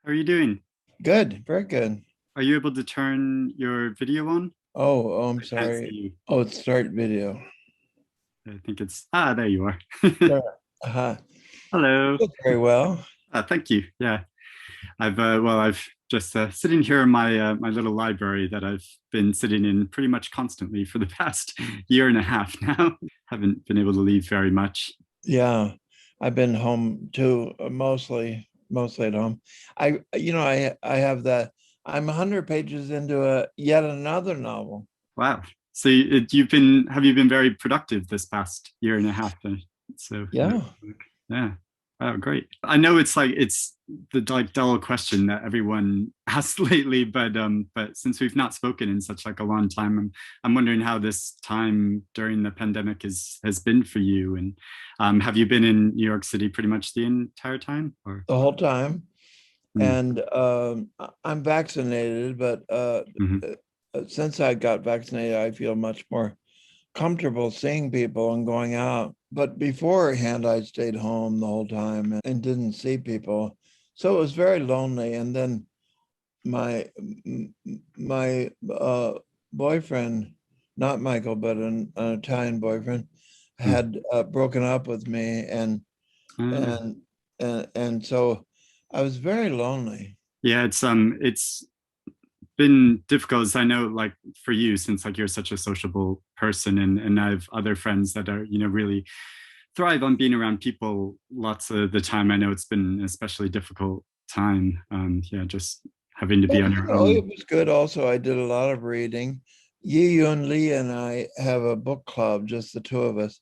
How are you doing? Good, very good. Are you able to turn your video on? I'm I can't see sorry. you. Oh, it's start video. I think it's, there you are. Sure. Uh-huh. Hello. Look very well. Thank you. Yeah, I've just sitting here in my little library that I've been sitting in pretty much constantly for the past year and a half now. Haven't been able to leave very much. Yeah, I've been home too, mostly at home. I have that. I'm 100 pages into a yet another novel. Wow. So have you been very productive this past year and a half then? So Yeah. yeah. Oh, great. I know it's the like dull question that everyone asks lately, but since we've not spoken in such like a long time, I'm wondering how this time during the pandemic has been for you. And have you been in New York City pretty much the entire time? Or The whole time. mm, And I'm vaccinated, but mhm. since I got vaccinated, I feel much more comfortable seeing people and going out. But beforehand, I stayed home the whole time and didn't see people. So it was very lonely. And then my my boyfriend, not Michael, but an Italian boyfriend, Mm. had broken up with me, Uh, and and so I was very lonely. yeah, it's been difficult as I know like for you since like you're such a sociable person and I have other friends that are really thrive on being around people lots of the time. I know it's been an especially difficult time. Yeah, just having to be But on your it own. was good. Also, I did a lot of reading. Yi Yun Lee and I have a book club, just the two of us,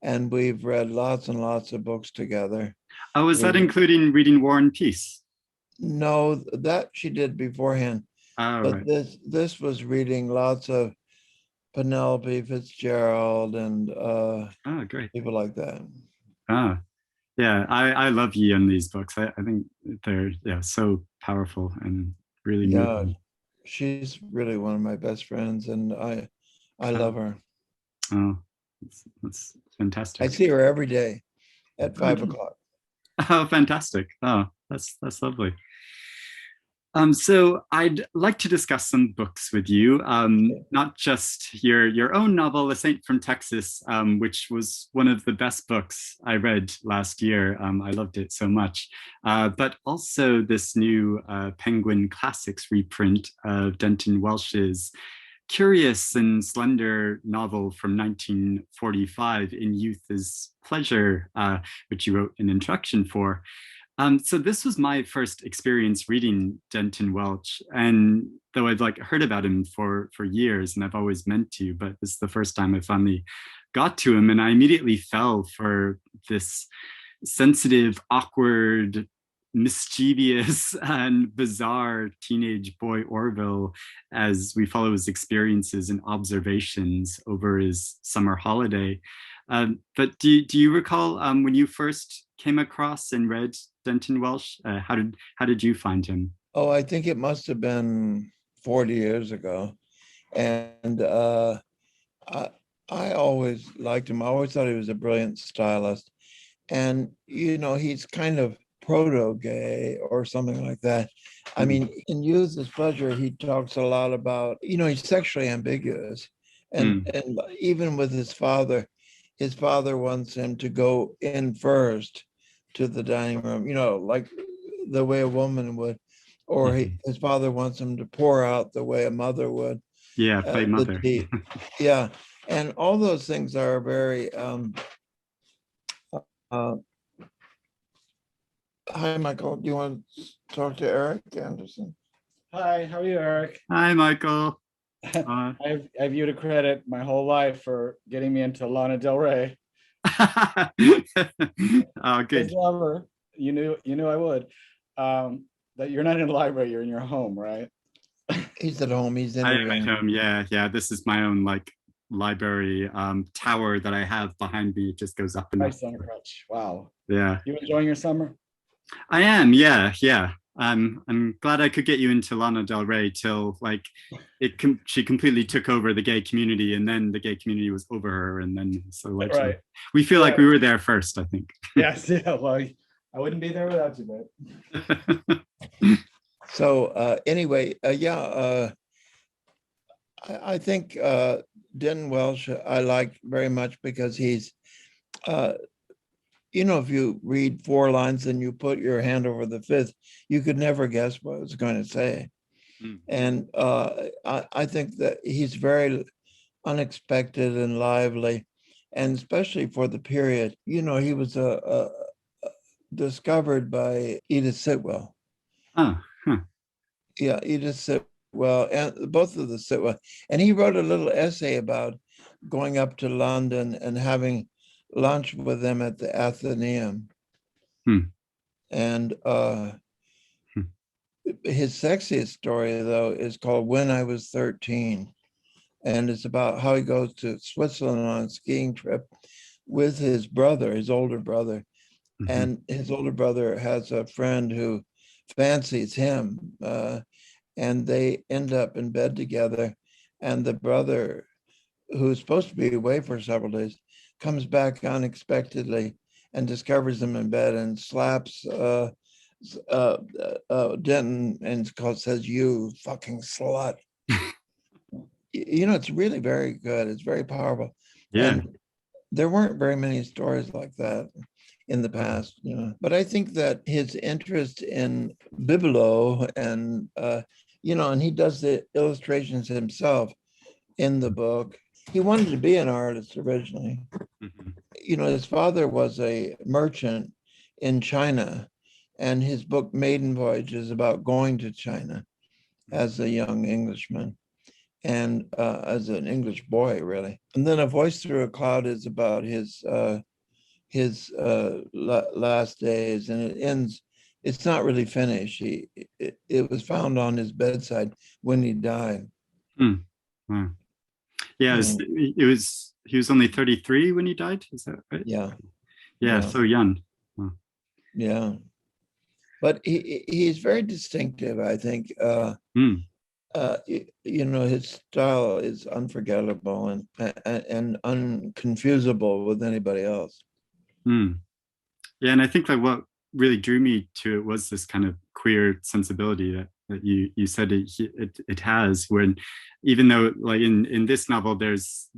and we've read lots and lots of books together. Oh, is that We including reading War and Peace? know that she did beforehand, Oh, but right. this was reading lots of Penelope Fitzgerald and Oh, great. people like that. Ah, yeah, I love Yi on these books. I think they're so powerful and really Yeah, moving. she's really one of my best friends, and I Oh, love her. oh, that's I fantastic. see her every day at Oh, 5 o'clock. oh, fantastic. Oh, that's lovely. So I'd like to discuss some books with you, not just your own novel, A Saint from Texas, which was one of the best books I read last year. I loved it so much, but also this new Penguin Classics reprint of Denton Welch's curious and slender novel from 1945, In Youth is Pleasure, which you wrote an introduction for. So this was my first experience reading Denton Welch, and though I'd like heard about him for years, and I've always meant to, but this is the first time I finally got to him, and I immediately fell for this sensitive, awkward, mischievous, and bizarre teenage boy Orville as we follow his experiences and observations over his summer holiday. But do you recall when you first came across and read Denton Welsh? How did you find him? Oh, I think it must have been 40 years ago. And I, I always liked him. I always thought he was a brilliant stylist. And, he's kind of proto-gay or something like that. I Mm, mean, in Youth is Pleasure, he talks a lot about, he's sexually ambiguous. mm, And even with his father wants him to go in first to the dining room, like the way a woman would, or mhm. his father wants him to pour out the way a mother would, Yeah, play the mother. tea. Yeah. And all those things are very, uh, hi, Michael. Do you want to talk to Eric Anderson? Hi, how are you, Eric? Hi, Michael. Uh, I've you to credit my whole life for getting me into Lana Del Rey. oh, His good. lover, you knew I would. That you're not in the library, you're in your home, right? He's at home. He's I am at interviewing. home. Yeah, yeah. This is my own like library tower that I have behind me. It just goes up and up. Nice on a crutch. Wow. Yeah, You enjoying your summer? I am. Yeah, yeah. I'm glad I could get you into Lana Del Rey till like she completely took over the gay community, and then the gay community was over her, and then so like Right. we feel like Yeah. we were there first. I think. Yes. Yeah. Well, I wouldn't be there without you, but So anyway, I think Denton Welch I like very much because he's, if you read 4 lines and you put your hand over the 5th, you could never guess what I was going to say. Mm. And I think that he's very unexpected and lively, and especially for the period. He was discovered by Edith Sitwell. Oh, huh. Yeah, Edith Sitwell, and both of the Sitwell. And he wrote a little essay about going up to London and having lunch with them at the Athenaeum. Hmm. And Hmm. his sexiest story, though, is called When I Was 13. And it's about how he goes to Switzerland on a skiing trip with his brother, his older brother. Mm-hmm. And his older brother has a friend who fancies him. And they end up in bed together. And the brother, who's supposed to be away for several days, comes back unexpectedly and discovers him in bed and slaps Denton and says, "You fucking slut." It's really very good. It's very powerful. Yeah. And there weren't very many stories like that in the past, But I think that his interest in Bibelo and, and he does the illustrations himself in the book. He wanted to be an artist originally. Mm-hmm. His father was a merchant in China, and his book Maiden Voyage is about going to China as a young Englishman and as an English boy, really. And then A Voice Through a Cloud is about his last days, and it ends. It's not really finished. It was found on his bedside when he died. Mm. Wow. Yeah, he was only 33 when he died. Is that right? Yeah. Yeah, so young. Wow. Yeah. But he's very distinctive, I think. His style is unforgettable and unconfusable with anybody else. Yeah, and I think like what really drew me to it was this kind of queer sensibility that you said it has, when even though like in this novel there's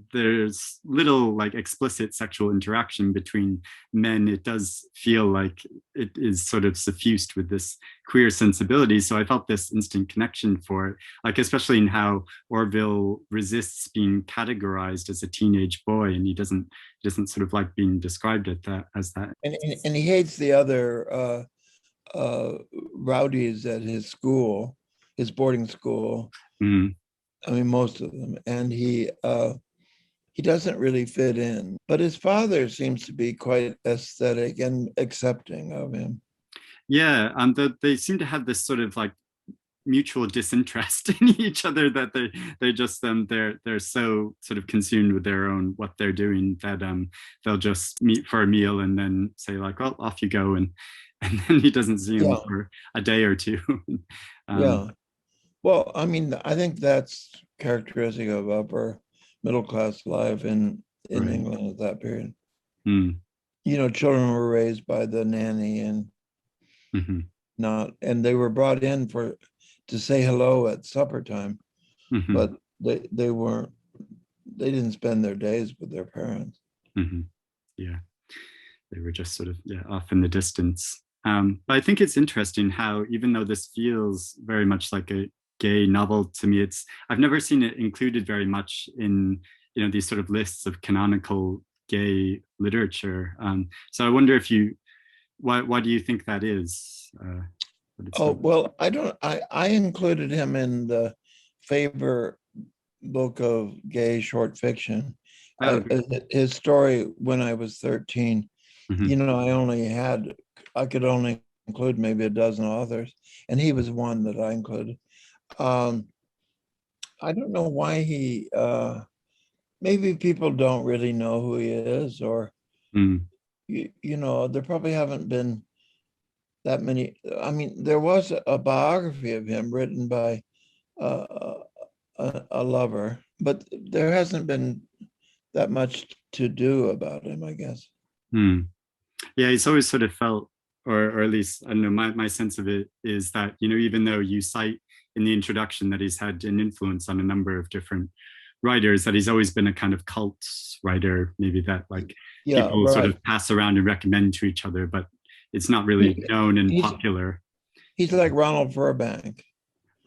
little like explicit sexual interaction between men, it does feel like it is sort of suffused with this queer sensibility. So I felt this instant connection for it, like especially in how Orville resists being categorized as a teenage boy, and he doesn't sort of like being described as that. And he hates the other rowdies at his school, his boarding school. Mm. I mean, most of them. And he doesn't really fit in. But his father seems to be quite aesthetic and accepting of him. Yeah, they seem to have this sort of like mutual disinterest in each other, that they just they're so sort of consumed with their own what they're doing that they'll just meet for a meal and then say like, well, off you go, and then he doesn't see him for a day or two. Yeah. Well, I mean, I think that's characteristic of upper middle class life in Right. England at that period. Mm. Children were raised by the nanny and and they were brought in to say hello at supper time, but they didn't spend their days with their parents. Yeah, they were just sort of off in the distance. But I think it's interesting how, even though this feels very much like a gay novel to me, I've never seen it included very much in these sort of lists of canonical gay literature. So I wonder if why do you think that is? Well, I included him in the Faber book of gay short fiction. His story When I Was 13. I could only include maybe a dozen authors, and he was one that I included. I don't know why maybe people don't really know who he is, or there probably haven't been that many. I mean, there was a biography of him written by a lover, but there hasn't been that much to do about him, I guess. Yeah, he's always sort of felt or at least I don't know, my sense of it is that, you know, even though you cite in the introduction that he's had an influence on a number of different writers, that he's always been a kind of cult writer, maybe that like Yeah, people sort right. of pass around and recommend to each other, but it's not really He, known and he's popular. he's like Ronald Burbank,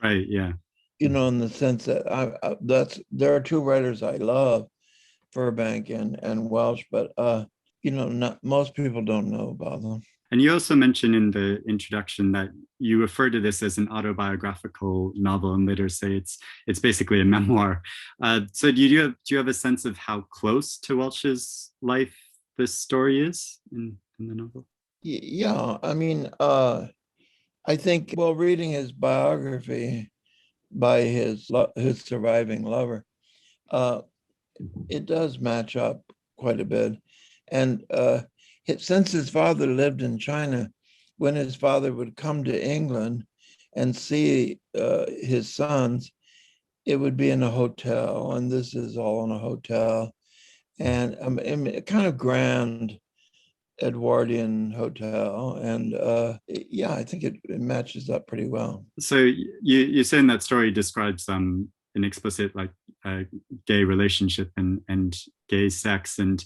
Right. Yeah. you know, in the sense that that's there are two writers I love, Burbank and Welch, but you know, not most people don't know about them. And you also mentioned in the introduction that you refer to this as an autobiographical novel and later say it's basically a memoir. So do you have a sense of how close to Welch's life this story is in the novel? Yeah, I mean, I think well, reading his biography by his surviving lover, uh, it does match up quite a bit. And since his father lived in China, when his father would come to England and see his sons, it would be in a hotel, and this is all in a hotel, and a kind of grand Edwardian hotel. And yeah, I think it matches up pretty well. So you're saying that story describes an explicit like gay relationship and gay sex and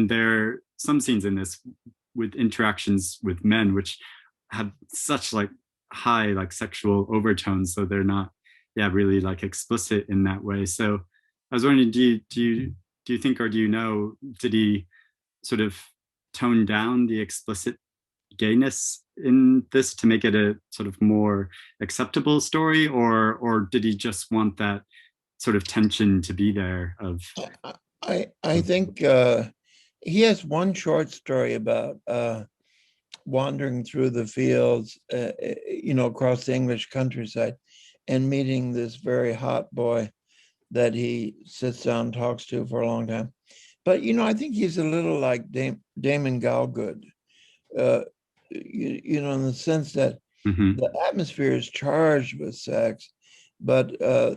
there are some scenes in this with interactions with men which have such like high like sexual overtones, so they're not really like explicit in that way. So I was wondering, do you think, or do you know, did he sort of tone down the explicit gayness in this to make it a sort of more acceptable story, or did he just want that sort of tension to be there of I think he has one short story about wandering through the fields, you know, across the English countryside, and meeting this very hot boy that he sits down and talks to for a long time. But you know, I think he's a little like Damon Galgood, you know, in the sense that Mhm. the atmosphere is charged with sex, but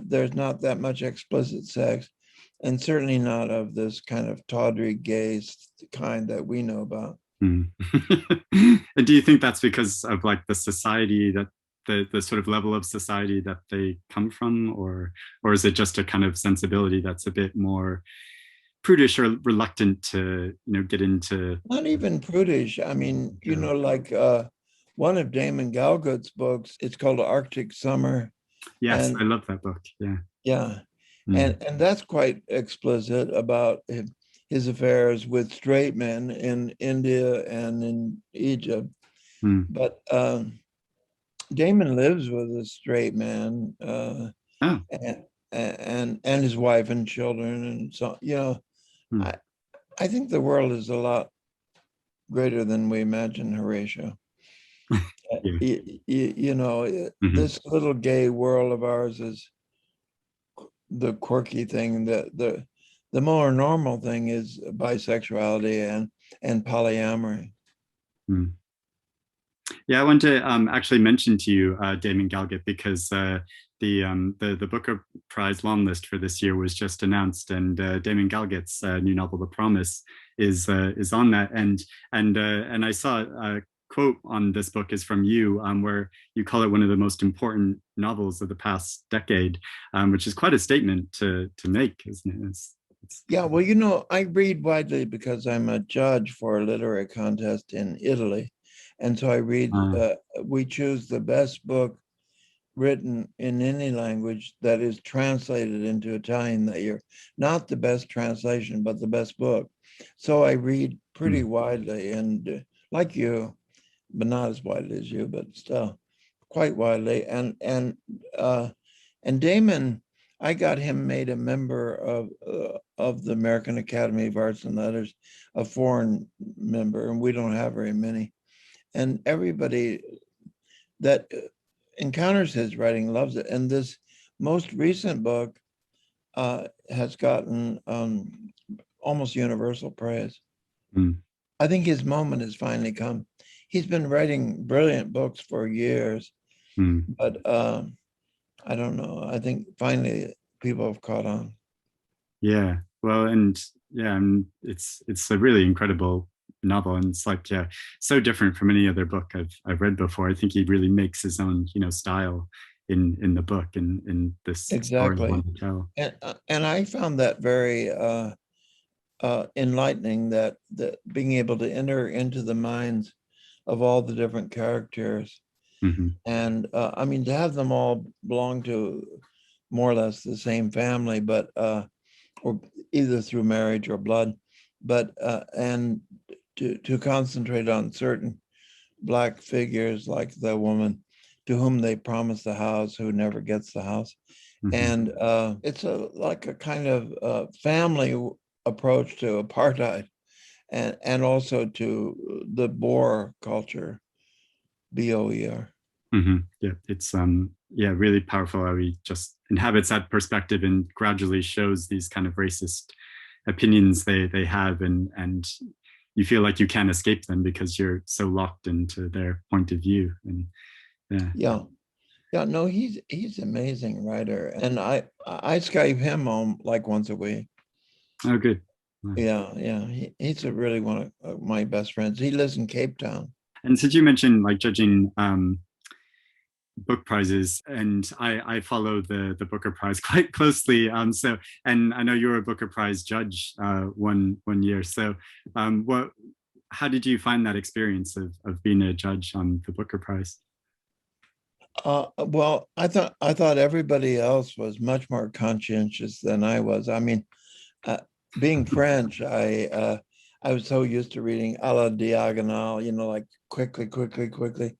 there's not that much explicit sex, and certainly not of this kind of tawdry gay kind that we know about. Mm. And do you think that's because of like the society that the sort of level of society that they come from, or is it just a kind of sensibility that's a bit more prudish or reluctant to, you know, get into? Not even prudish. I mean, you know, like one of Damon Galgood's books, it's called Arctic Summer. Yes, And I love that book. Yeah. yeah, Mm. and that's quite explicit about his affairs with straight men in India and in Egypt. Mm. But Damon lives with a straight man, Oh. and, and his wife and children, and so you know, Mm. I I think the world is a lot greater than we imagine, Horatio. Yeah. You know, Mhm. this little gay world of ours is the quirky thing. The more normal thing is bisexuality and polyamory. Mm. Yeah, I want to actually mention to you Damon Galgut because the Booker Prize long list for this year was just announced, and Damon Galgut's new novel, The Promise, is on that. And I saw a quote on this book is from you, where you call it one of the most important novels of the past decade, which is quite a statement to make, isn't it? Yeah, well, you know, I read widely because I'm a judge for a literary contest in Italy. And so I read, uh, we choose the best book written in any language that is translated into Italian that year. Not the best translation, but the best book. So I read pretty widely, and like you, but not as widely as you, but still quite widely. And Damon, I got him made a member of the American Academy of Arts and Letters, a foreign member, and we don't have very many. And everybody that encounters his writing loves it. And this most recent book has gotten almost universal praise. mm. I think his moment has finally come. He's been writing brilliant books for years, Mm. but I don't know. I think finally people have caught on. Yeah, well, and yeah, it's a really incredible novel, and it's like, yeah, so different from any other book I've read before. I think he really makes his own, style in the book and in this story I Exactly. want to tell. And I found that very enlightening, that being able to enter into the minds of all the different characters. Mm-hmm. And I mean, to have them all belong to more or less the same family, but or either through marriage or blood, but and to concentrate on certain Black figures, like the woman to whom they promise the house, who never gets the house. Mm-hmm. And it's like a kind of family approach to apartheid, and also to the Boer culture, BOER. Mm-hmm. Yeah, it's really powerful how he just inhabits that perspective and gradually shows these kind of racist opinions they have, and you feel like you can't escape them because you're so locked into their point of view. And yeah, no, he's an amazing writer, and I Skype him home like once a week. Oh, good. Yeah, he's a really one of my best friends. He lives in Cape Town. And since you mentioned like judging book prizes, and I follow the Booker Prize quite closely. So, and I know you were a Booker Prize judge one year. So, how did you find that experience of being a judge on the Booker Prize? Well, I thought everybody else was much more conscientious than I was. I mean, being French, I was so used to reading à la diagonale, like quickly.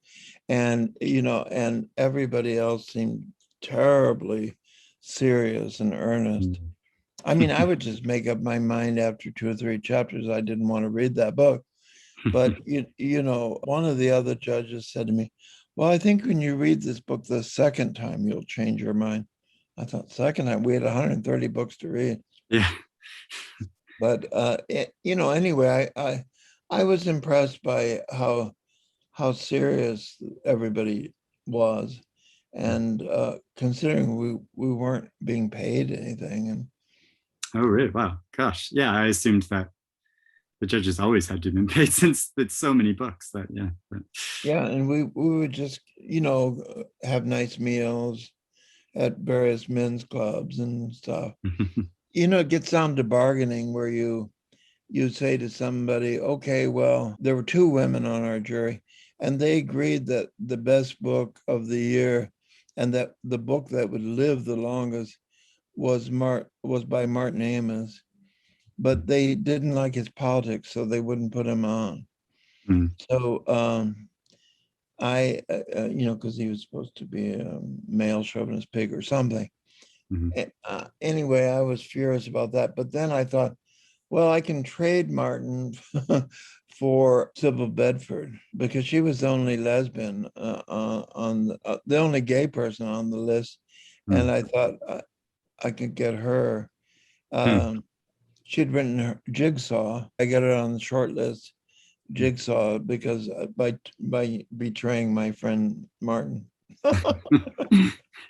And, and everybody else seemed terribly serious and earnest. I mean, I would just make up my mind after 2 or 3 chapters I didn't want to read that book. But, one of the other judges said to me, well, I think when you read this book the second time, you'll change your mind. I thought, second time? We had 130 books to read. Yeah. But, anyway, I was impressed by how serious everybody was, and considering we weren't being paid anything. And oh, really? Wow, gosh, yeah, I assumed that the judges always had to be paid since it's so many books. That yeah, and we would just have nice meals at various men's clubs and stuff. It gets down to bargaining, where you say to somebody, okay, well, there were 2 women on our jury, and they agreed that the best book of the year and that the book that would live the longest was by Martin Amis, but they didn't like his politics, so they wouldn't put him on. So I, because he was supposed to be a male chauvinist pig or something. Anyway, I was furious about that. But then I thought, well, I can trade Martin for Sybil Bedford, because she was the only lesbian on the only gay person on the list, and I thought I could get her. She'd written her Jigsaw. I got her on the short list, Jigsaw, because by betraying my friend Martin.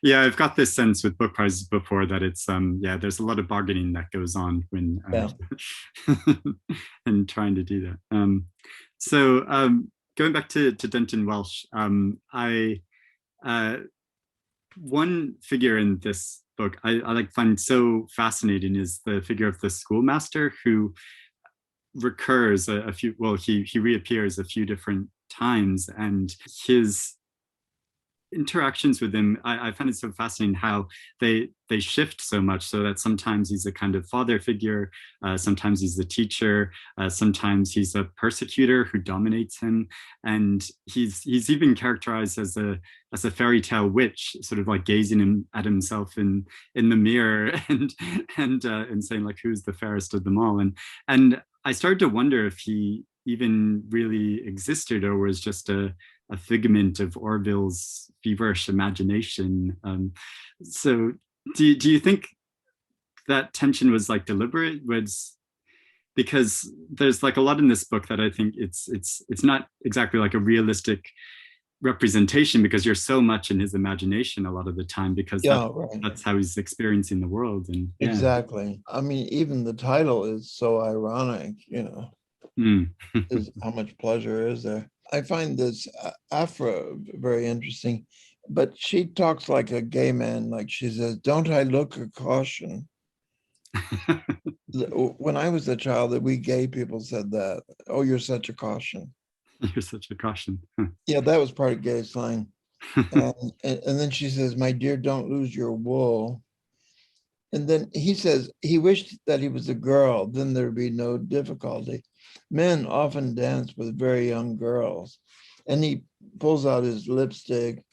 Yeah, I've got this sense with book prizes before that it's there's a lot of bargaining that goes on when and trying to do that. So going back to Denton Welch, one figure in this book I find so fascinating is the figure of the schoolmaster, who recurs he reappears a few different times, and his interactions with him, I find it so fascinating how they shift so much, so that sometimes he's a kind of father figure, sometimes he's the teacher, sometimes he's a persecutor who dominates him, and he's even characterized as a fairy tale witch, sort of like gazing at himself in the mirror and saying like, who's the fairest of them all, and I started to wonder if he even really existed or was just a figment of Orville's feverish imagination. So do you think that tension was like deliberate? Because there's like a lot in this book that I think it's not exactly like a realistic representation, because you're so much in his imagination a lot of the time, because that's how he's experiencing the world. And exactly. I mean, even the title is so ironic, Mm. is how much pleasure is there. I find this Afra very interesting, but she talks like a gay man. Like she says, "Don't I look a caution?" When I was a child, that we gay people said that. Oh, you're such a caution. You're such a caution. Yeah, that was part of gay slang. And then she says, "My dear, don't lose your wool." And then he says he wished that he was a girl, then there'd be no difficulty. Men often dance with very young girls. And he pulls out his lipstick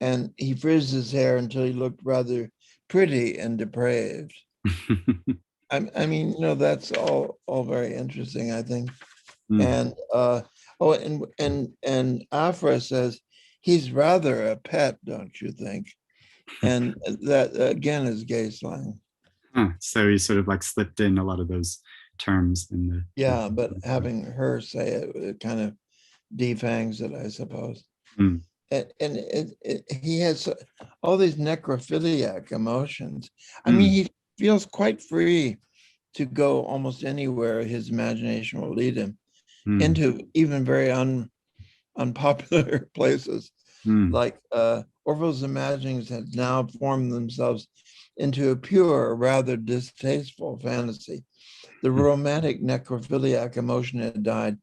and he frizzes his hair until he looked rather pretty and depraved. I mean, that's all very interesting, I think. Mm. And and Afra says he's rather a pet, don't you think? And that again is gay slang. Huh. So he sort of like slipped in a lot of those terms in the. Yeah, but having her say it, it kind of defangs it, I suppose. Mm. And he has all these necrophiliac emotions. I mean, he feels quite free to go almost anywhere his imagination will lead him, into even very unpopular places. Like Orwell's imaginings had now formed themselves into a pure, rather distasteful fantasy. The romantic necrophiliac emotion had died,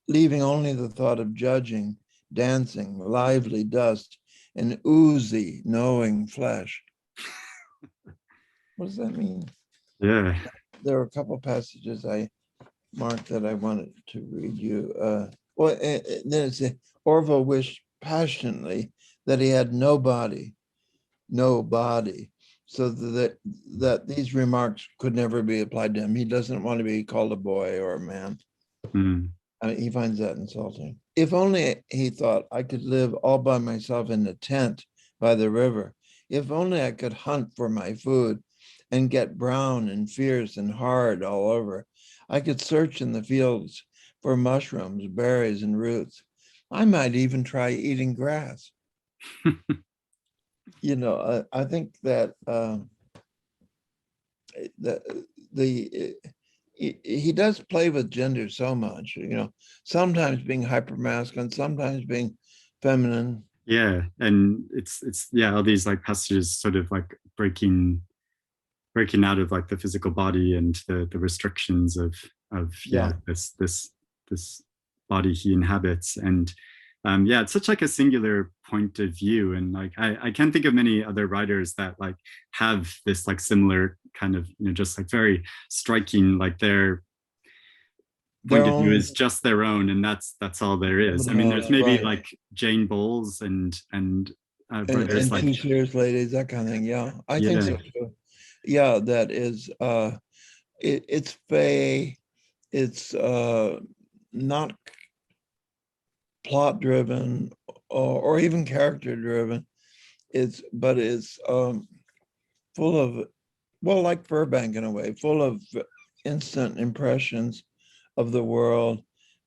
leaving only the thought of judging, dancing, lively dust, and oozy, knowing flesh. What does that mean? Yeah. There are a couple of passages I marked that I wanted to read you. Well, then it's Orwell wished passionately that he had no body, so that these remarks could never be applied to him. He doesn't want to be called a boy or a man. I mean, he finds that insulting. If only, he thought, I could live all by myself in a tent by the river. If only I could hunt for my food and get brown and fierce and hard all over. I could search in the fields for mushrooms, berries, and roots. I might even try eating grass. I think that he does play with gender so much, sometimes being hyper masculine, sometimes being feminine. Yeah, and it's all these like passages sort of like breaking out of like the physical body and the restrictions of this body he inhabits. And it's such like a singular point of view, and like I can't think of many other writers that like have this like similar kind of just like very striking, like their point of view is just their own, and that's all there is. I mean, there's maybe like Jane Bowles and writers like Two Serious Ladies, that kind of thing. Yeah, I think so too. Yeah, that is it's fey, it's not plot driven or even character driven. It's full of, well, like Burbank in a way, full of instant impressions of the world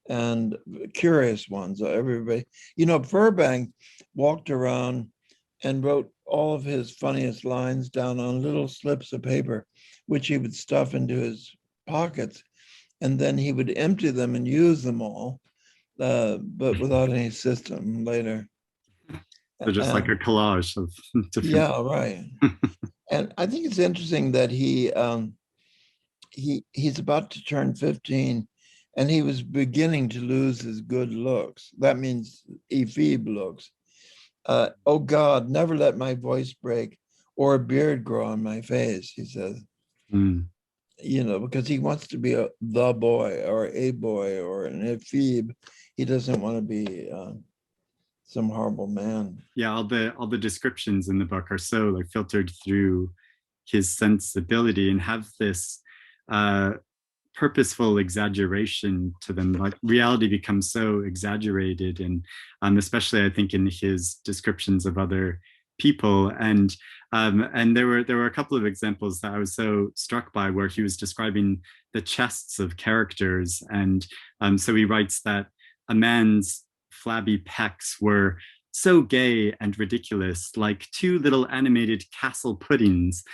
and curious ones. Everybody, Burbank walked around and wrote all of his funniest lines down on little slips of paper, which he would stuff into his pockets. And then he would empty them and use them all, but without any system later. So just like a collage of different. Yeah, right. And I think it's interesting that he's about to turn 15 and he was beginning to lose his good looks. That means ephebe looks. Oh God, never let my voice break or a beard grow on my face, he says. Because he wants to be the boy or a boy or an ephebe. He doesn't want to be some horrible man. Yeah, all the descriptions in the book are so like filtered through his sensibility and have this purposeful exaggeration to them. Like reality becomes so exaggerated, and especially I think in his descriptions of other people. And there were a couple of examples that I was so struck by where he was describing the chests of characters. And so he writes that a man's flabby pecs were so gay and ridiculous, like two little animated castle puddings.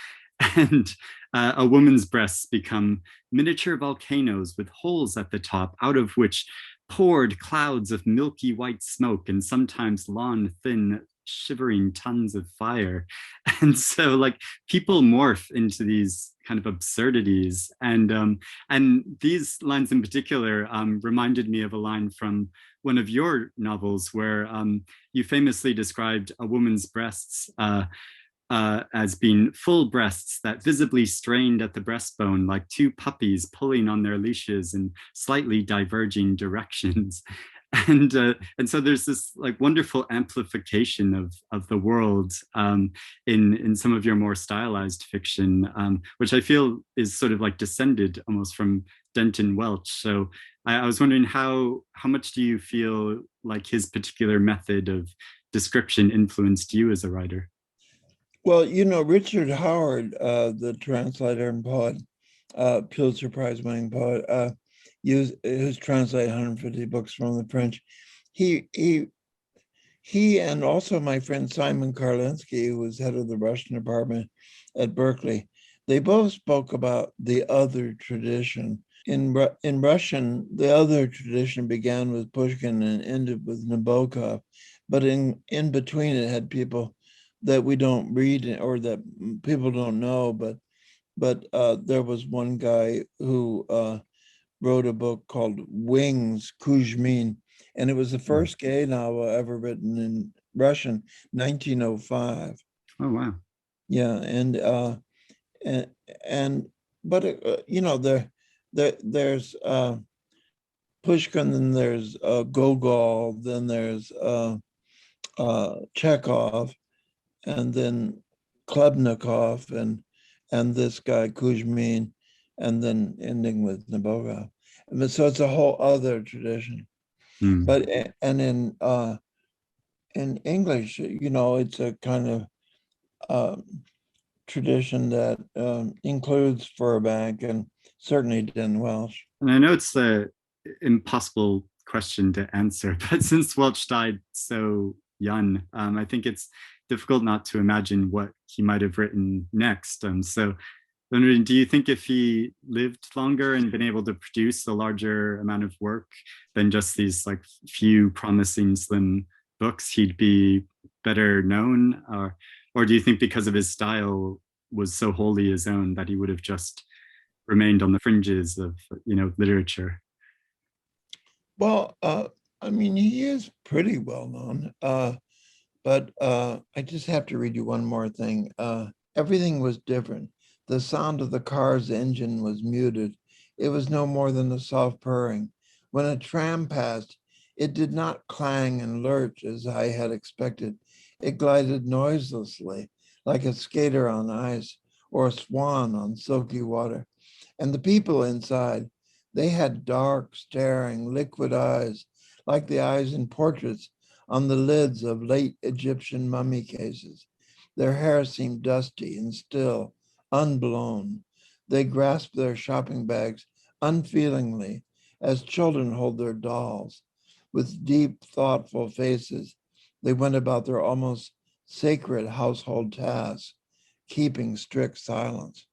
And a woman's breasts become miniature volcanoes with holes at the top, out of which poured clouds of milky white smoke and sometimes long, thin, shivering tons of fire. And so like people morph into these kind of absurdities. And these lines in particular reminded me of a line from one of your novels where you famously described a woman's breasts as being full breasts that visibly strained at the breastbone like two puppies pulling on their leashes in slightly diverging directions. And so there's this like wonderful amplification of the world in some of your more stylized fiction, which I feel is sort of like descended almost from Denton Welch. So I was wondering how much do you feel like his particular method of description influenced you as a writer? Well, you know, Richard Howard, the translator and poet, Pulitzer Prize winning poet, who's translated 150 books from the French. He and also my friend Simon Karlinsky, who was head of the Russian department at Berkeley, they both spoke about the other tradition. In Russian, the other tradition began with Pushkin and ended with Nabokov, but in between it had people that we don't read or that people don't know, but there was one guy who wrote a book called Wings, Kuzmin, and it was the first gay novel ever written in Russian, 1905. Oh wow! Yeah, but you know there's Pushkin, then there's Gogol, then there's Chekhov, and then Klebnikov, and this guy Kuzmin, and then ending with Nabokov. And so it's a whole other tradition. Mm. But and in English, you know, it's a kind of tradition that includes Furbank and certainly Den Welsh. And I know it's an impossible question to answer, but since Welch died so young, I think it's difficult not to imagine what he might have written next. So, wondering, do you think if he lived longer and been able to produce a larger amount of work than just these like few promising slim books, he'd be better known? Or do you think because of his style was so wholly his own that he would have just remained on the fringes of, you know, literature? Well, I mean, he is pretty well known, but I just have to read you one more thing. Everything was different. The sound of the car's engine was muted. It was no more than a soft purring. When a tram passed, it did not clang and lurch as I had expected. It glided noiselessly, like a skater on ice or a swan on silky water. And the people inside, they had dark, staring, liquid eyes, like the eyes in portraits on the lids of late Egyptian mummy cases. Their hair seemed dusty and still, unblown. They grasped their shopping bags unfeelingly, as children hold their dolls. With deep, thoughtful faces, they went about their almost sacred household tasks, keeping strict silence.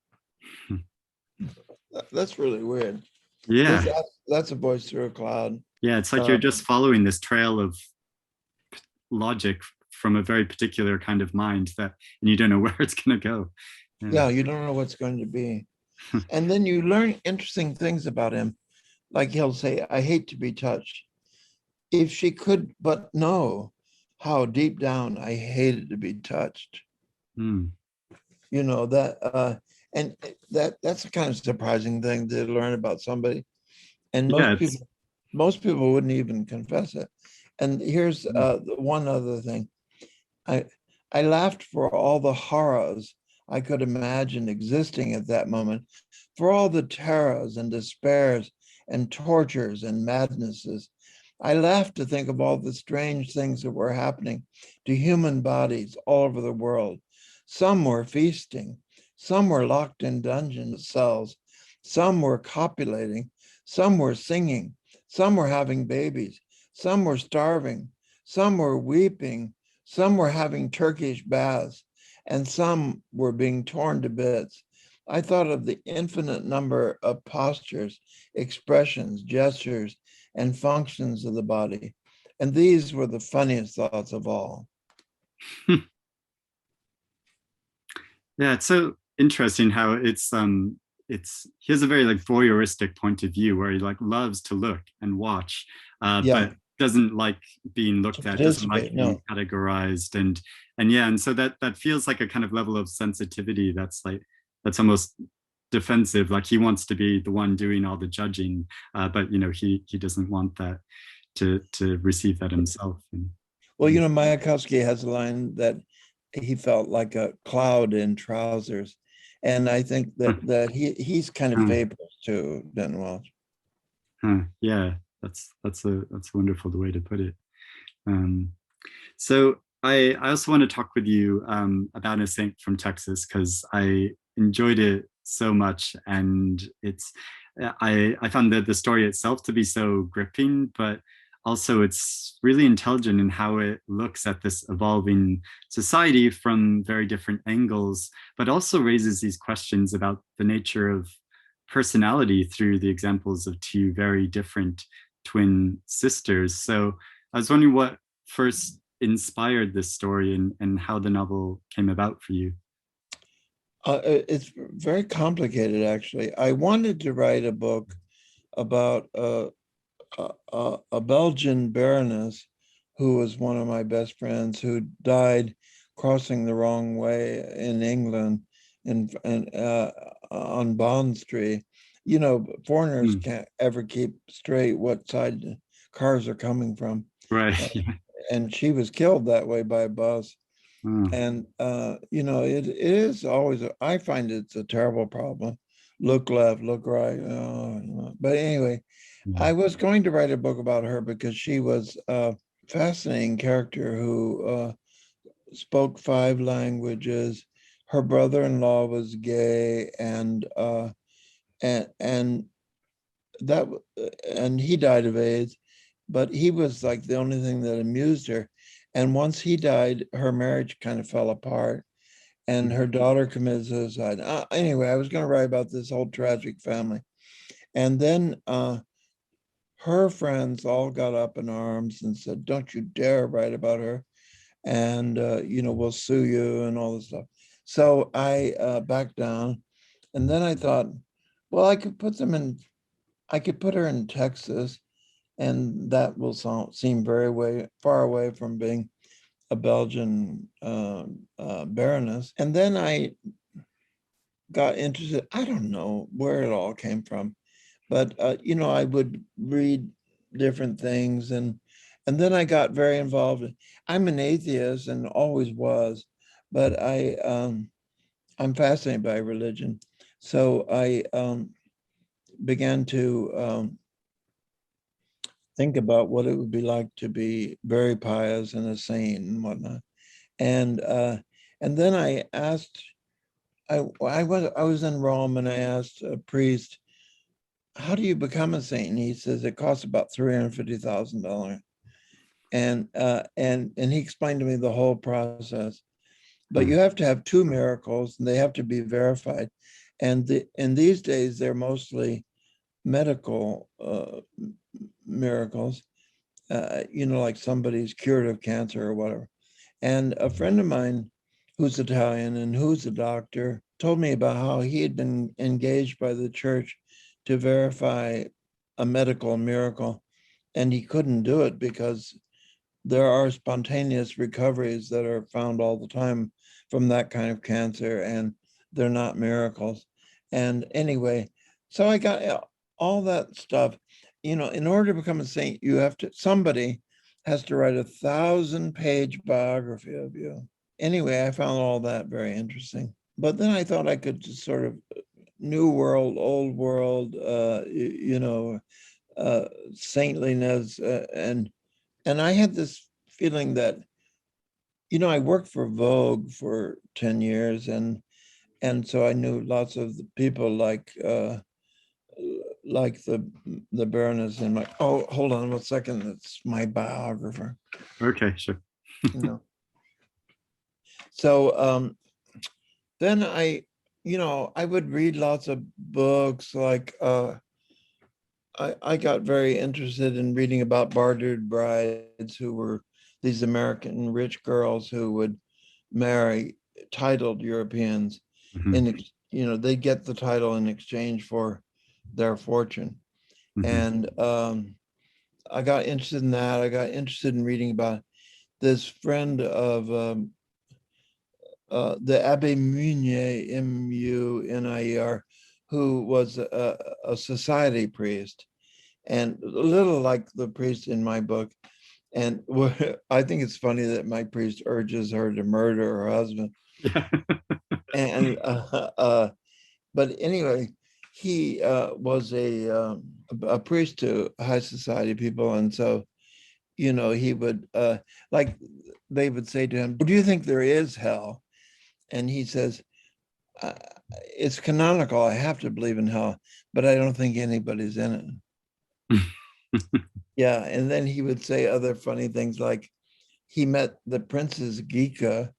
That's really weird. Yeah. That's a voice through a cloud. Yeah, it's like you're just following this trail of logic from a very particular kind of mind and you don't know where it's going to go. Yeah, you don't know what's going to be. And then you learn interesting things about him. Like he'll say, I hate to be touched. If she could but know how deep down I hated to be touched. Mm. You know, that and that's a kind of surprising thing to learn about somebody. And most people wouldn't even confess it. And here's one other thing. I laughed for all the horrors I could imagine existing at that moment, for all the terrors and despairs and tortures and madnesses. I laughed to think of all the strange things that were happening to human bodies all over the world. Some were feasting, some were locked in dungeon cells, some were copulating, some were singing, some were having babies, some were starving, some were weeping, some were having Turkish baths, and some were being torn to bits. I thought of the infinite number of postures, expressions, gestures, and functions of the body. And these were the funniest thoughts of all. Yeah, it's so interesting how it's he has a very like voyeuristic point of view where he like loves to look and watch, Yeah, but doesn't like being to looked at, doesn't like participate, being no. categorized, and yeah, and so that feels like a kind of level of sensitivity that's almost defensive, like he wants to be the one doing all the judging, but you know he doesn't want that to receive that himself. Well, you know, Mayakovsky has a line that he felt like a cloud in trousers. And I think that he's kind of fables to Denton Welch. Yeah, that's a wonderful way to put it. So I also want to talk with you about a saint from Texas because I enjoyed it so much, and it's I found the story itself to be so gripping, but also it's really intelligent in how it looks at this evolving society from very different angles, but also raises these questions about the nature of personality through the examples of two very different twin sisters. So I was wondering what first inspired this story and how the novel came about for you. It's very complicated, actually. I wanted to write a book about a Belgian baroness who was one of my best friends who died crossing the wrong way in England on Bond Street. You know, foreigners can't ever keep straight what side the cars are coming from. Right. And she was killed that way by a bus. And, you know, it is always, I find it's a terrible problem. Look left, look right. But anyway, I was going to write a book about her because she was a fascinating character who spoke 5 languages. Her brother-in-law was gay, and that and he died of AIDS, but he was like the only thing that amused her. And once he died, her marriage kind of fell apart, and her daughter committed suicide. Anyway, I was going to write about this whole tragic family, and then her friends all got up in arms and said, "Don't you dare write about her, and you know, we'll sue you," and all this stuff. So I backed down, and then I thought, well, I could put her in Texas, and that will seem very far away from being a Belgian baroness. And then I got interested. I don't know where it all came from, but you know, I would read different things, and then I got very involved. I'm an atheist and always was, but I'm fascinated by religion, so I began to think about what it would be like to be very pious and a saint and whatnot. And then I asked, I was in Rome, and I asked a priest, "How do you become a saint?" And he says it costs about $350,000. And he explained to me the whole process. But you have to have 2 miracles, and they have to be verified. And in these days, they're mostly medical miracles, you know, like somebody's cured of cancer or whatever. And a friend of mine who's Italian and who's a doctor told me about how he had been engaged by the church to verify a medical miracle, and he couldn't do it because there are spontaneous recoveries that are found all the time from that kind of cancer, and they're not miracles. And anyway, so I got all that stuff. You know, in order to become a saint, somebody has to write a 1,000-page biography of you. Anyway, I found all that very interesting. But then I thought I could just sort of new world, old world, you know, saintliness, and I had this feeling that, you know, I worked for Vogue for 10 years, and so I knew lots of the people like the Baroness in my, oh, hold on 1 second, that's my biographer. Okay, sure. You know. So then I would read lots of books. Like I got very interested in reading about bartered brides, who were these American rich girls who would marry titled Europeans. Mhm, They get the title in exchange for their fortune. mhm, And I got interested in that. I got interested in reading about this friend of the Abbe Munier, Munier, who was a society priest, and a little like the priest in my book. And I think it's funny that my priest urges her to murder her husband. yeah. And but anyway, he was a priest to high society people, and so he would like they would say to him, "Do you think there is hell?" And he says, uh, "It's canonical. I have to believe in hell, but I don't think anybody's in it." Yeah, and then he would say other funny things like he met the Princess Gika,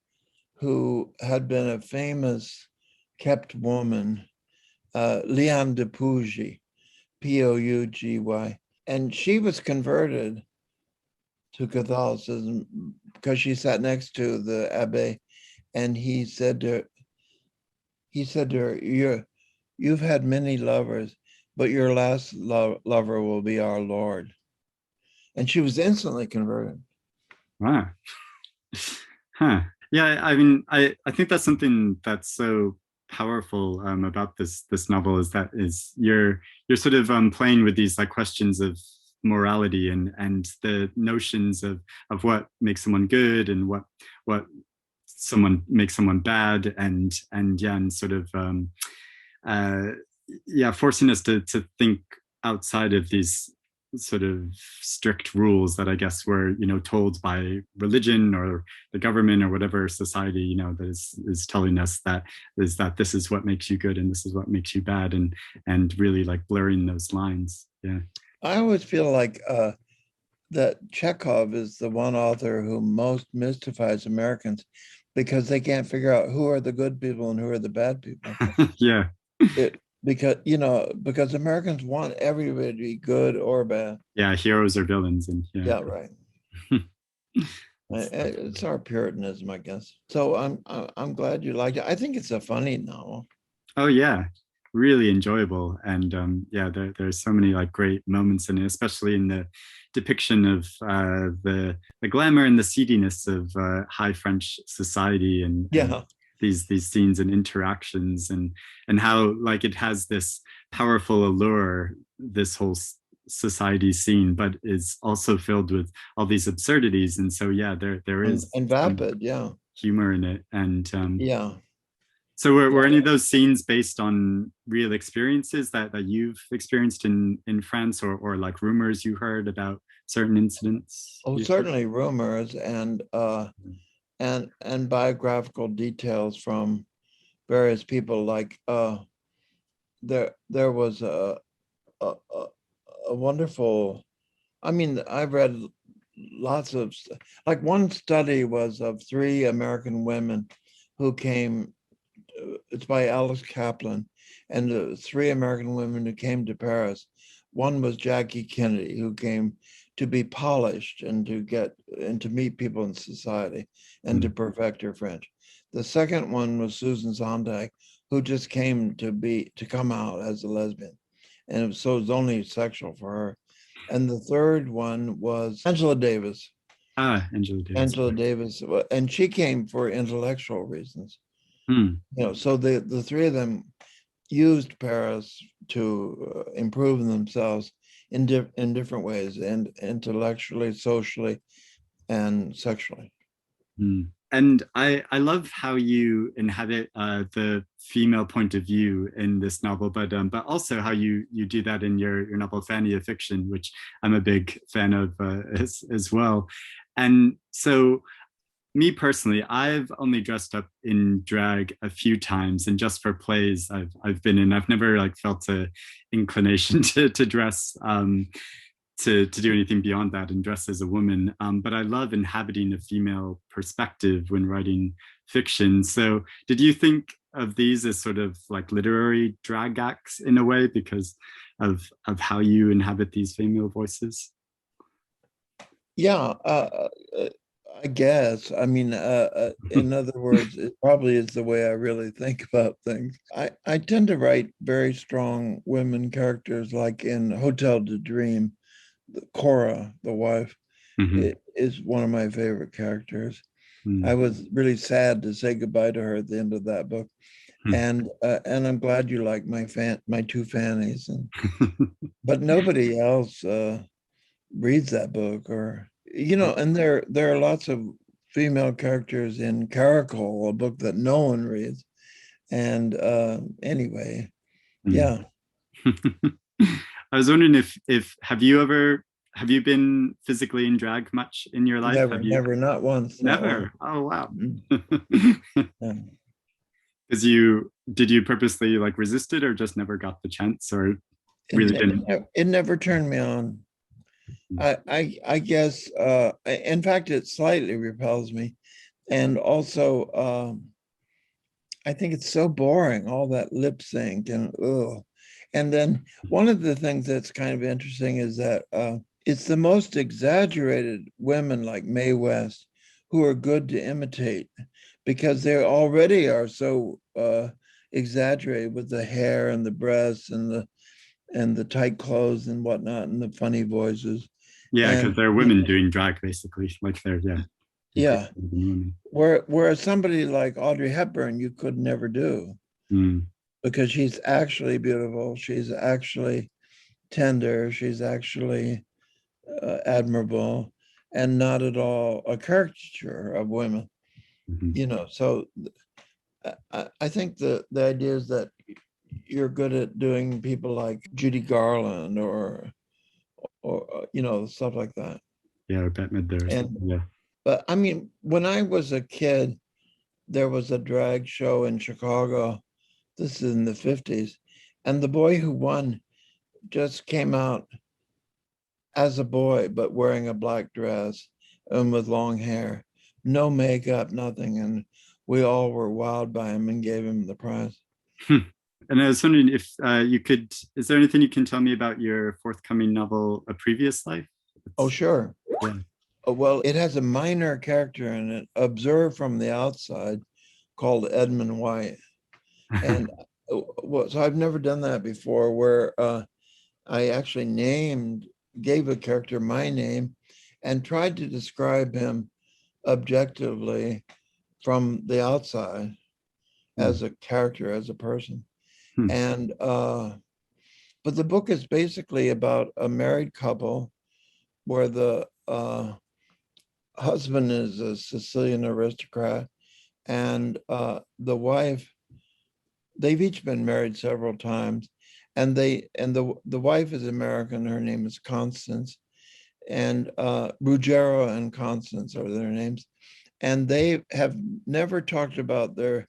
who had been a famous kept woman, Liane de Pougy, Pougy, and she was converted to Catholicism because she sat next to the abbe, and he said to her, you've had many lovers, but your last lover will be our Lord. And she was instantly converted. Wow. Huh. Yeah, I mean, I think that's something that's so powerful about this novel is you're sort of playing with these like questions of morality and the notions of what makes someone good and what someone makes someone bad and yeah, and sort of uh yeah, forcing us to think outside of these sort of strict rules that I guess we're told by religion or the government or whatever society that is telling us that this is what makes you good and this is what makes you bad, and really like blurring those lines. Yeah. I always feel like that Chekhov is the one author who most mystifies Americans because they can't figure out who are the good people and who are the bad people. Yeah. Because Americans want everybody to be good or bad. Yeah, heroes or villains, and yeah. Yeah, right. It's our Puritanism, I guess. So I'm glad you liked it. I think it's a funny novel. Oh yeah, really enjoyable, and yeah, there's so many like great moments in it, especially in the depiction of the glamour and the seediness of high French society, and Yeah, these scenes and interactions, and how like it has this powerful allure, this whole society scene, but is also filled with all these absurdities, and so yeah, there is and some vapid. Yeah, humor in it, and yeah. so were Yeah. any of those scenes based on real experiences that you've experienced in France, or like rumors you heard about certain incidents? Oh, certainly rumors and biographical details from various people. Like there was a, a, a wonderful. I mean, I've read lots of like one study was of three American women who came. It's by Alice Kaplan, and the three American women who came to Paris. One was Jackie Kennedy, who came to be polished and to meet people in society and to perfect her French. The second one was Susan Sontag, who just came to come out as a lesbian, and so it was only sexual for her. And the third one was Angela Davis. Angela Davis. Angela Davis, and she came for intellectual reasons. Hmm. So the three of them used Paris to improve themselves in different ways, and intellectually, socially, and sexually. Hmm. And I love how you inhabit the female point of view in this novel, but also how you do that in your novel Fanny, a Fiction, which I'm a big fan of as well. And so me personally, I've only dressed up in drag a few times, and just for plays I've been in. I've never like felt a inclination to dress to do anything beyond that and dress as a woman. But I love inhabiting a female perspective when writing fiction. So, did you think of these as sort of like literary drag acts in a way because of how you inhabit these female voices? Yeah, I guess. I mean, in other words, it probably is the way I really think about things. I tend to write very strong women characters, like in Hotel de Dream, Cora, the wife, is one of my favorite characters. I was really sad to say goodbye to her at the end of that book. And I'm glad you like my two Fannies. But nobody else reads that book, or and there are lots of female characters in Caracol, a book that no one reads. And anyway, yeah. I was wondering if have you been physically in drag much in your life? Never, not once. Never. Oh wow. Yeah. Because did you purposely like resist it or just never got the chance or really didn't? It never turned me on. I guess in fact it slightly repels me. And also I think it's so boring, all that lip sync and ugh. And then one of the things that's kind of interesting is that it's the most exaggerated women like Mae West who are good to imitate because they already are so exaggerated with the hair and the breasts and the tight clothes and whatnot and the funny voices. Yeah, because they're women doing drag basically, like they're yeah. Whereas somebody like Audrey Hepburn, you could never do because she's actually beautiful. She's actually tender. She's actually admirable and not at all a caricature of women. So I think the idea is that you're good at doing people like Judy Garland or stuff like that. Yeah, or Bette Midler. Yeah. But I mean, when I was a kid, there was a drag show in Chicago. This is in the 50s. And the boy who won just came out as a boy, but wearing a black dress and with long hair, no makeup, nothing. And we all were wowed by him and gave him the prize. And I was wondering if is there anything you can tell me about your forthcoming novel, A Previous Life? Oh, sure. Yeah. Well, it has a minor character in it, observed from the outside, called Edmund White. And so I've never done that before, where I actually gave a character my name and tried to describe him objectively from the outside as a character, as a person. And but the book is basically about a married couple where the husband is a Sicilian aristocrat and the wife, they've each been married several times, and the wife is American. Her name is Constance, and Ruggiero and Constance are their names, and they have never talked about their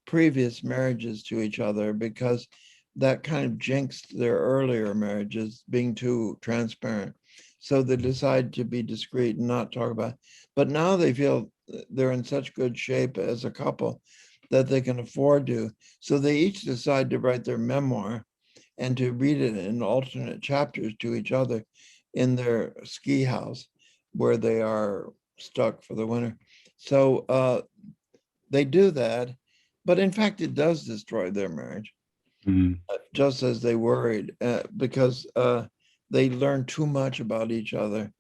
previous marriages to each other because that kind of jinxed their earlier marriages being too transparent. So they decide to be discreet and not talk about it. But now they feel they're in such good shape as a couple that they can afford to. So they each decide to write their memoir and to read it in alternate chapters to each other in their ski house where they are stuck for the winter. So they do that, but in fact, it does destroy their marriage, just as they worried, because they learn too much about each other.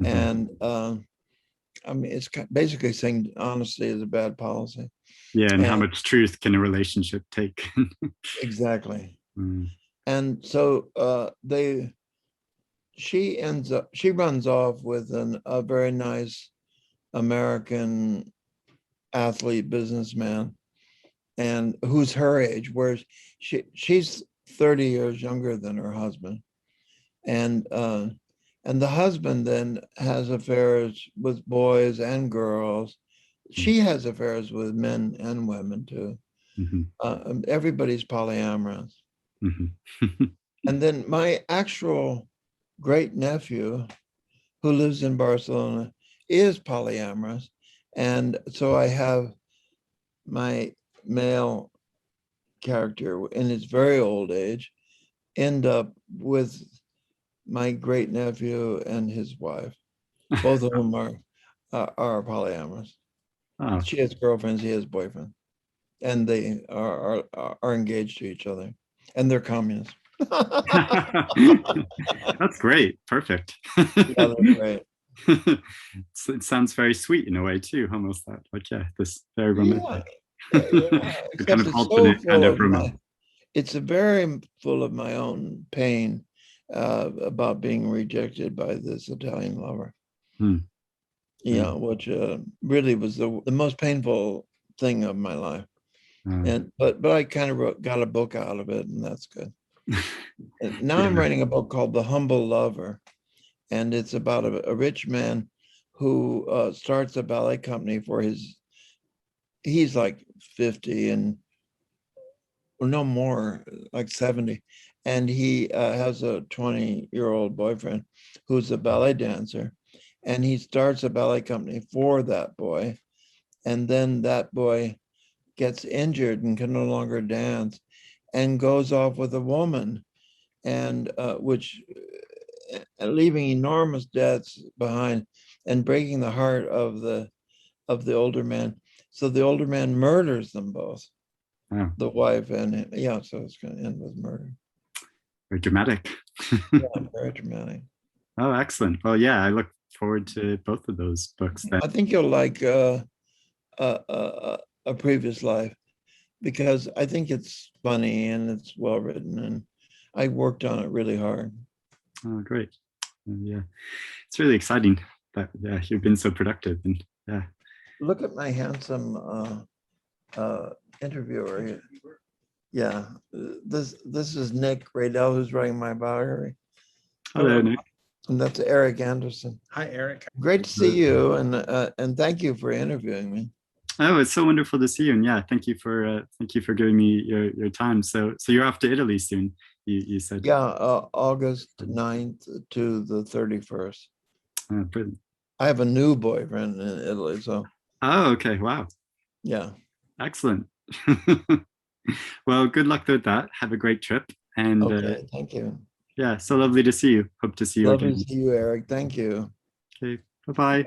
And I mean, it's basically saying honesty is a bad policy. Yeah, and how much truth can a relationship take? Exactly. And so she runs off with a very nice American athlete businessman, and who's her age, whereas she's 30 years younger than her husband. And the husband then has affairs with boys and girls. She has affairs with men and women too. Everybody's polyamorous. And then my actual great nephew, who lives in Barcelona, is polyamorous. And so I have my male character in his very old age end up with my great nephew and his wife. Both of them are polyamorous. Oh, She has girlfriends, he has boyfriend, and they are engaged to each other, and they're communists. that's great. Perfect. Yeah, they're great. It sounds very sweet in a way too, almost that like, yeah, this very romantic. Yeah, The kind except of it's so alternate kind full of of romance. it's a very full of my own pain about being rejected by this Italian lover. Hmm. Yeah, which really was the most painful thing of my life. And but I kind of got a book out of it, and that's good. And now I'm Yeah. writing a book called The Humble Lover, and it's about a rich man who starts a ballet company for he's like 50 and or no more, like 70. And he has a 20-year-old boyfriend who's a ballet dancer. And he starts a ballet company for that boy. And then that boy gets injured and can no longer dance and goes off with a woman, and which leaving enormous debts behind and breaking the heart of the older man. So the older man murders them both, the wife and yeah. So it's going to end with murder. Very dramatic. Yeah, very dramatic. Oh, excellent. Well, yeah, I look forward to both of those books then. I think you'll like a Previous Life, because I think it's funny and it's well written, and I worked on it really hard. Oh, great. Yeah, it's really exciting that you've been so productive, and yeah. Look at my handsome interviewer. Yeah, this is Nick Radell, who's writing my biography. Hello, Nick. And that's Eric Anderson. Hi, Eric. Great to see you, and thank you for interviewing me. Oh, it's so wonderful to see you, and yeah, thank you for giving me your time. So you're off to Italy soon, you said. Yeah, August 9th to the 31st. Brilliant. I have a new boyfriend in Italy, so. Oh, okay. Wow. Yeah. Excellent. Well, good luck with that. Have a great trip. And okay, thank you. Yeah, so lovely to see you. Hope to see you Lovely again. to see you, Eric. Thank you. Okay, bye-bye.